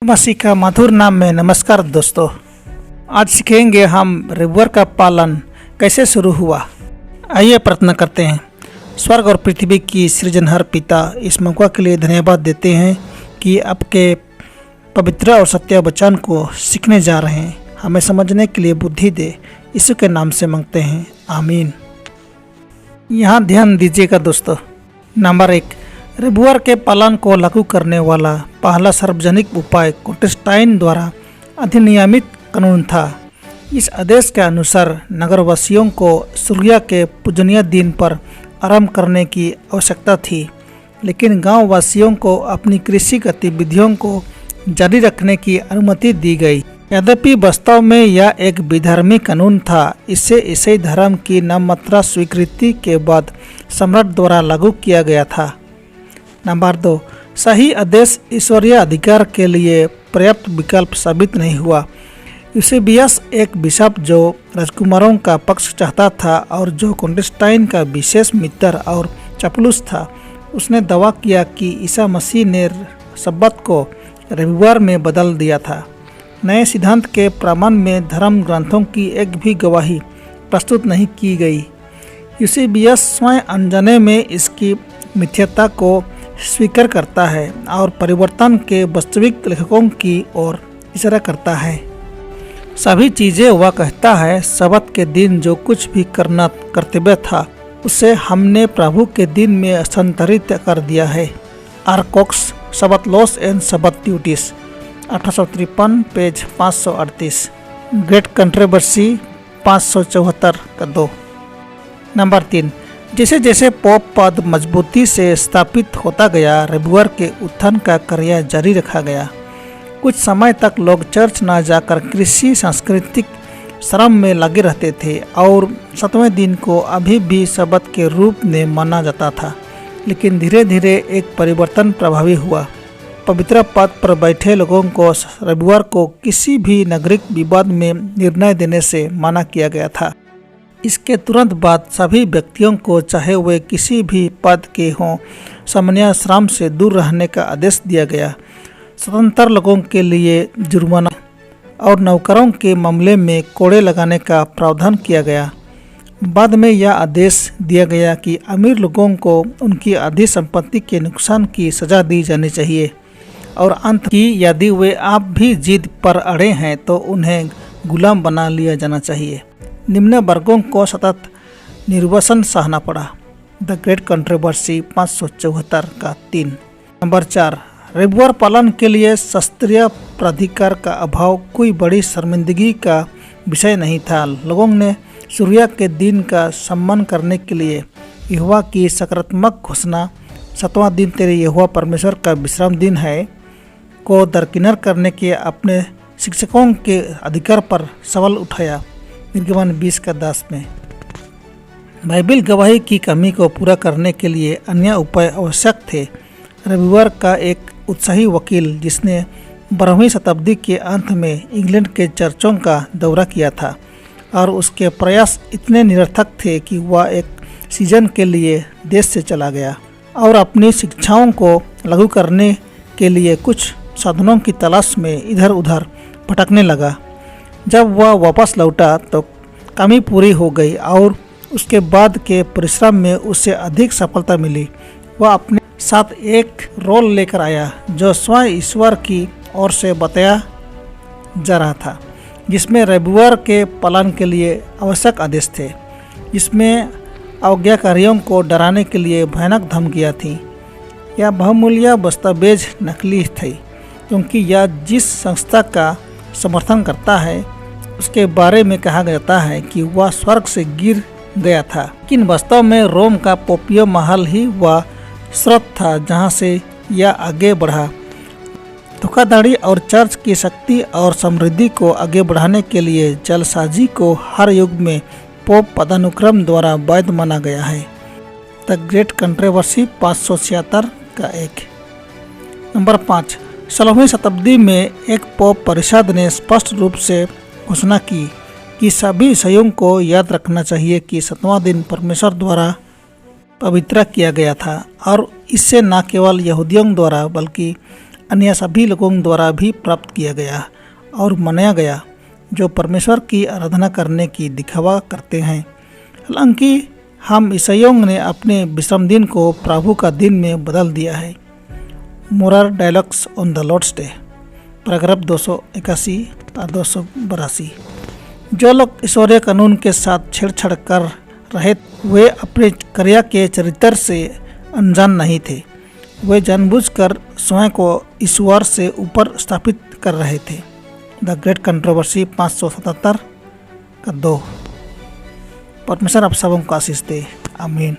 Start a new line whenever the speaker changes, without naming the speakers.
मसीह का मधुर नाम में नमस्कार दोस्तों। आज सीखेंगे हम रविवार का पालन कैसे शुरू हुआ। आइए प्रार्थना करते हैं। स्वर्ग और पृथ्वी की सृजनहार पिता, इस मौका के लिए धन्यवाद देते हैं कि आपके पवित्र और सत्य वचन को सीखने जा रहे हैं। हमें समझने के लिए बुद्धि दे, यीशु के नाम से मांगते हैं, आमीन। यहाँ ध्यान दीजिएगा दोस्तों। नंबर 1, रविवार के पालन को लागू करने वाला पहला सार्वजनिक उपाय कॉन्स्टेंटाइन द्वारा अधिनियमित कानून था। इस आदेश के अनुसार नगरवासियों को सूर्य के पूजनीय दिन पर आराम करने की आवश्यकता थी, लेकिन गांव वासियों को अपनी कृषि गतिविधियों को जारी रखने की अनुमति दी गई। यद्यपि वास्तव में यह एक विधर्मी कानून था। इसे ईसाई धर्म की नाममात्र स्वीकृति के बाद सम्राट द्वारा लागू किया गया था। नंबर 2, सही आदेश ईश्वरीय अधिकार के लिए पर्याप्त विकल्प साबित नहीं हुआ। यूसेबियस एक बिशप जो राजकुमारों का पक्ष चाहता था और जो कॉन्स्टेंटाइन का विशेष मित्र और चापलूस था, उसने दावा किया कि ईसा मसीह ने सब्बत को रविवार में बदल दिया था। नए सिद्धांत के प्रमाण में धर्म ग्रंथों की एक भी गवाही प्रस्तुत नहीं की गई। यूसेबियस स्वयं अनजाने में इसकी मिथ्याता को स्वीकार करता है और परिवर्तन के वास्तविक लेखकों की ओर इशारा करता है। सभी चीज़ें वह कहता है, सब्त के दिन जो कुछ भी करना कर्तव्य था, उसे हमने प्रभु के दिन में स्थानांतरित कर दिया है। R Cox, sabbath laws and sabbath duties, 1853, page 538। Great controversy 574 का 2। नंबर 3, जैसे जैसे पोप पद मजबूती से स्थापित होता गया, रविवार के उत्थान का कार्य जारी रखा गया। कुछ समय तक लोग चर्च न जाकर कृषि सांस्कृतिक श्रम में लगे रहते थे और 7वें दिन को अभी भी सब्त के रूप में माना जाता था। लेकिन धीरे धीरे एक परिवर्तन प्रभावी हुआ। पवित्र पद पर बैठे लोगों को रविवार को किसी भी नागरिक विवाद में निर्णय देने से मना किया गया था। इसके तुरंत बाद सभी व्यक्तियों को, चाहे वे किसी भी पद के हों, सामान्य श्रम से दूर रहने का आदेश दिया गया। स्वतंत्र लोगों के लिए जुर्माना और नौकरों के मामले में कोड़े लगाने का प्रावधान किया गया। बाद में यह आदेश दिया गया कि अमीर लोगों को उनकी आधी संपत्ति के नुकसान की सजा दी जानी चाहिए और अंत की यदि वे आप भी जिद पर अड़े हैं तो उन्हें गुलाम बना लिया जाना चाहिए। निम्न वर्गों को सतत निर्वसन सहना पड़ा। द ग्रेट कंट्रोवर्सी 574 का 3। नंबर 4, रविवार पालन के लिए शास्त्रीय प्राधिकार का अभाव कोई बड़ी शर्मिंदगी का विषय नहीं था। लोगों ने सूर्य के दिन का सम्मान करने के लिए यहोवा की सकारात्मक घोषणा, 7वां दिन तेरे यहोवा परमेश्वर का विश्राम दिन है, को दरकिनार करने के अपने शिक्षकों के अधिकार पर सवाल उठाया। निर्गमन 20 का 10 में। बाइबल गवाही की कमी को पूरा करने के लिए अन्य उपाय आवश्यक थे। रविवार का एक उत्साही वकील, जिसने 12वीं शताब्दी के अंत में इंग्लैंड के चर्चों का दौरा किया था और उसके प्रयास इतने निरर्थक थे कि वह एक सीजन के लिए देश से चला गया और अपनी शिक्षाओं को लागू करने के लिए कुछ साधनों की तलाश में इधर उधर भटकने लगा। जब वह वापस लौटा तो कमी पूरी हो गई और उसके बाद के परिश्रम में उसे अधिक सफलता मिली। वह अपने साथ एक रोल लेकर आया जो स्वयं ईश्वर की ओर से बताया जा रहा था, जिसमें रविवार के पालन के लिए आवश्यक आदेश थे, जिसमें आज्ञाकारियों को डराने के लिए भयानक धमकियाँ थीं। यह बहुमूल्य दस्तावेज नकली थी, क्योंकि यह जिस संस्था का समर्थन करता है उसके बारे में कहा जाता है कि वह स्वर्ग से गिर गया था, लेकिन वास्तव में रोम का पोपियो महल ही वह स्रोत था जहां से यह आगे बढ़ा। धोखाधड़ी और चर्च की शक्ति और समृद्धि को आगे बढ़ाने के लिए जालसाजी को हर युग में पोप पदानुक्रम द्वारा वैध माना गया है। द ग्रेट कंट्रोवर्सी 576 का 1। नंबर 5, 16वीं शताब्दी में एक पोप परिषद ने स्पष्ट रूप से घोषणा की कि सभी ईसाइयों को याद रखना चाहिए कि 7वां दिन परमेश्वर द्वारा पवित्र किया गया था और इससे न केवल यहूदियों द्वारा बल्कि अन्य सभी लोगों द्वारा भी प्राप्त किया गया और मनाया गया जो परमेश्वर की आराधना करने की दिखावा करते हैं। हालांकि हम ईसाइयों ने अपने विश्राम दिन को प्रभु का दिन में बदल दिया है। Moral dialogues on the Lord's Day, paragraph 281 और 282। जो लोग ईश्वरीय कानून के साथ छेड़छाड़ कर रहे वे अपने क्रिया के चरित्र से अनजान नहीं थे। वे जानबूझकर स्वयं को ईश्वर से ऊपर स्थापित कर रहे थे। द ग्रेट कंट्रोवर्सी 577 का 2। परमेश्वर आप सबों को आशीष दे। आमीन।